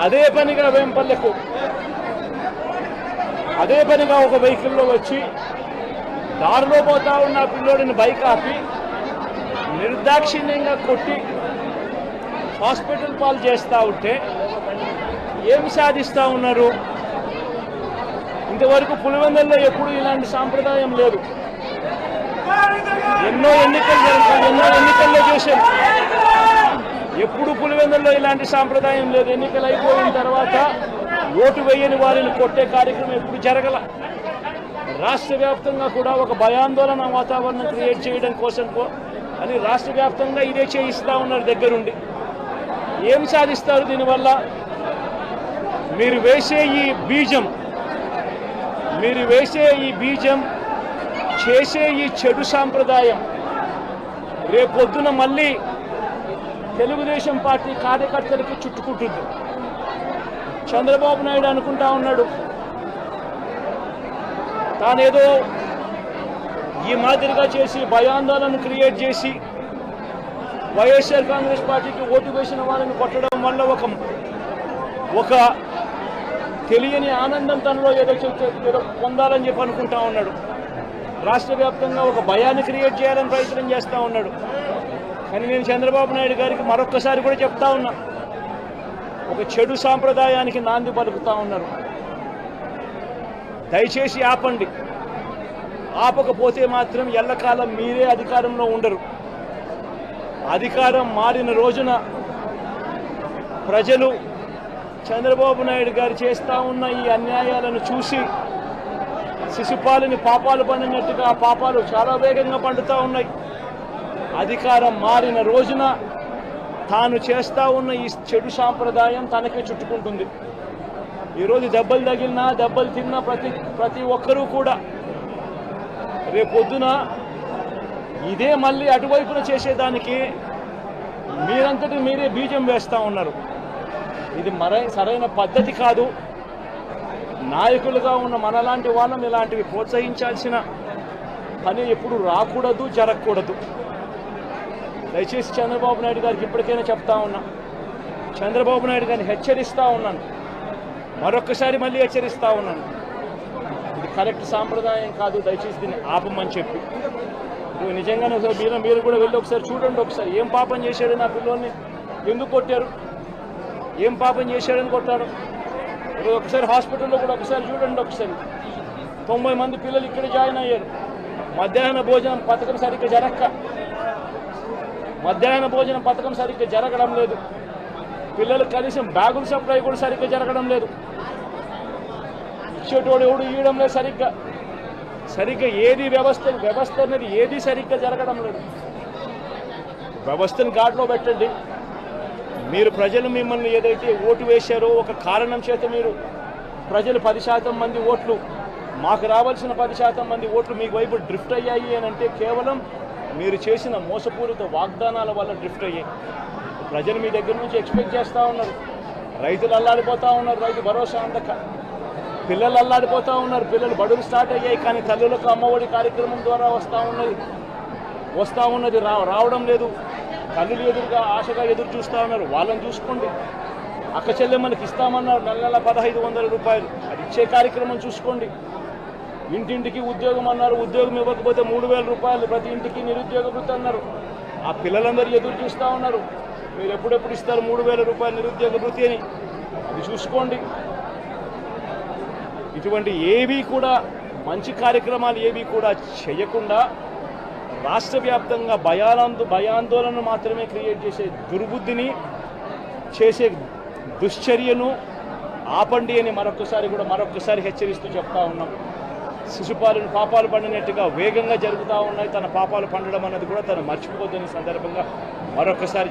అదే పనిగా వేంపల్లెకు అదే పనిగా ఒక వెహికల్లో వచ్చి దారిలో పోతా ఉన్న పిల్లోడిని బైక్ ఆపి నిర్దాక్షిణ్యంగా కొట్టి హాస్పిటల్ పాలు చేస్తూ ఉంటే ఏమి సాధిస్తూ ఉన్నారు? ఇంతవరకు పులివెందుల్లో ఎప్పుడు ఇలాంటి సాంప్రదాయం లేదు. ఎన్నో ఎన్నికల్లో చేశాం, ఎప్పుడు పులివెందుల్లో ఇలాంటి సాంప్రదాయం లేదు. ఎన్నికలు అయిపోయిన తర్వాత ఓటు వేయని వారిని కొట్టే కార్యక్రమం ఎప్పుడు జరగల. రాష్ట్ర వ్యాప్తంగా కూడా ఒక భయాందోళన వాతావరణం క్రియేట్ చేయడం కోసం అని రాష్ట్ర వ్యాప్తంగా ఇదే చేయిస్తూ ఉన్నారు దగ్గరుండి. ఏం సాధిస్తారు దీనివల్ల? మీరు వేసే ఈ బీజం చేసే ఈ చెడు సాంప్రదాయం రేపొద్దున మళ్ళీ తెలుగుదేశం పార్టీ కార్యకర్తలకి చుట్టుకుంటుంది. చంద్రబాబు నాయుడు అనుకుంటా ఉన్నాడు తానేదో ఈ మాదిరిగా చేసి భయాందోళన క్రియేట్ చేసి వైఎస్ఆర్ కాంగ్రెస్ పార్టీకి ఓటు వేసిన వాళ్ళని కొట్టడం వల్ల ఒక తెలియని ఆనందం తనలో ఏదో పొందాలని చెప్పి అనుకుంటా ఉన్నాడు. రాష్ట్ర వ్యాప్తంగా ఒక భయాన్ని క్రియేట్ చేయాలని ప్రయత్నం చేస్తూ ఉన్నాడు. కానీ నేను చంద్రబాబు నాయుడు గారికి మరొక్కసారి కూడా చెప్తా ఉన్నా, ఒక చెడు సాంప్రదాయానికి నాంది పలుకుతా ఉన్నారు. దయచేసి ఆపండి. ఆపకపోతే మాత్రం ఎల్లకాలం మీరే అధికారంలో ఉండరు. అధికారం మారిన రోజున ప్రజలు చంద్రబాబు నాయుడు గారు చేస్తూ ఉన్న ఈ అన్యాయాలను చూసి శిశుపాలని పాపాలు పండినట్టుగా ఆ పాపాలు చాలా వేగంగా పండుతూ ఉన్నాయి. అధికారం మారిన రోజున తాను చేస్తూ ఉన్న ఈ చెడు సాంప్రదాయం తనకే చుట్టుకుంటుంది. ఈరోజు దెబ్బలు తగిలినా దెబ్బలు తిన్నా ప్రతి ఒక్కరూ కూడా రేపొద్దున ఇదే మళ్ళీ అటువైపున చేసేదానికి మీరంతటి మీరే బీజం వేస్తూ ఉన్నారు. ఇది సరైన పద్ధతి కాదు. నాయకులుగా ఉన్న మనలాంటి వాళ్ళం ఇలాంటివి ప్రోత్సహించాల్సిన పని ఎప్పుడు రాకూడదు, జరగకూడదు. దయచేసి చంద్రబాబు నాయుడు గారికి ఇప్పటికైనా చెప్తా ఉన్నా, చంద్రబాబు నాయుడు గారిని హెచ్చరిస్తూ ఉన్నాను, మరొక్కసారి మళ్ళీ హెచ్చరిస్తూ ఉన్నాను, ఇది కరెక్ట్ సాంప్రదాయం కాదు, దయచేసి దీన్ని ఆపమని చెప్పి. నిజంగానే మీరు కూడా వెళ్ళి ఒకసారి చూడండి. ఒకసారి ఏం పాపం చేశాడు నా పిల్లోని, ఎందుకు కొట్టారు, ఏం పాపం చేశాడని కొట్టారు. ఒకసారి హాస్పిటల్లో కూడా ఒకసారి చూడండి. ఒకసారి 90 మంది పిల్లలు ఇక్కడ జాయిన్ అయ్యారు. మధ్యాహ్న భోజనం పథకం సరిగ్గా జరగడం లేదు. పిల్లలు కనీసం బ్యాగుల సప్లై కూడా సరిగ్గా జరగడం లేదు. ఇచ్చేటోడు ఎవడు ఇవ్వడం లేదు సరిగ్గా ఏది వ్యవస్థ అనేది ఏది సరిగ్గా జరగడం లేదు. వ్యవస్థను గాడిలో పెట్టండి. మీరు ప్రజలు మిమ్మల్ని ఏదైతే ఓటు వేశారో ఒక కారణం చేత మీరు ప్రజలు 10% మంది ఓట్లు, మాకు రావాల్సిన 10% మంది ఓట్లు మీకు వైపు డ్రిఫ్ట్ అయ్యాయి అని అంటే కేవలం మీరు చేసిన మోసపూరిత వాగ్దానాల వల్ల డ్రిఫ్ట్ అయ్యాయి. ప్రజలు మీ దగ్గర నుంచి ఎక్స్పెక్ట్ చేస్తూ ఉన్నారు. రైతులు అల్లాడిపోతూ ఉన్నారు, రైతు భరోసా అందక. పిల్లలు అల్లాడిపోతూ ఉన్నారు, పిల్లలు బడులు స్టార్ట్ అయ్యాయి, కానీ తల్లులకు అమ్మఒడి కార్యక్రమం ద్వారా వస్తూ ఉన్నది రావడం లేదు. తల్లులు ఎదురుగా ఆశగా ఎదురు చూస్తూ ఉన్నారు. వాళ్ళని చూసుకోండి. అక్క చెల్లెమ్మలకి ఇస్తామన్నారు నెల 1500 రూపాయలు, అది ఇచ్చే కార్యక్రమం చూసుకోండి. ఇంటింటికి ఉద్యోగం అన్నారు, ఉద్యోగం ఇవ్వకపోతే 3000 రూపాయలు ప్రతి ఇంటికి నిరుద్యోగ వృత్తి అన్నారు. ఆ పిల్లలందరూ ఎదురు చూస్తూ ఉన్నారు, మీరు ఎప్పుడెప్పుడు ఇస్తారు 3000 రూపాయలు నిరుద్యోగ వృత్తి అని. అది చూసుకోండి. ఇటువంటి ఏవి కూడా మంచి కార్యక్రమాలు ఏవి కూడా చేయకుండా రాష్ట్ర వ్యాప్తంగా భయాందోళన మాత్రమే క్రియేట్ చేసే దుర్బుద్ధిని చేసే దుశ్చర్యను ఆపండి అని మరొకసారి హెచ్చరిస్తూ చెప్తా ఉన్నాం. శిశుపాలను పాపాలు పండినట్టుగా వేగంగా జరుగుతూ ఉన్నాయి. తన పాపాలు పండడం అన్నది కూడా తను మర్చిపోద్దని సందర్భంగా మరొకసారి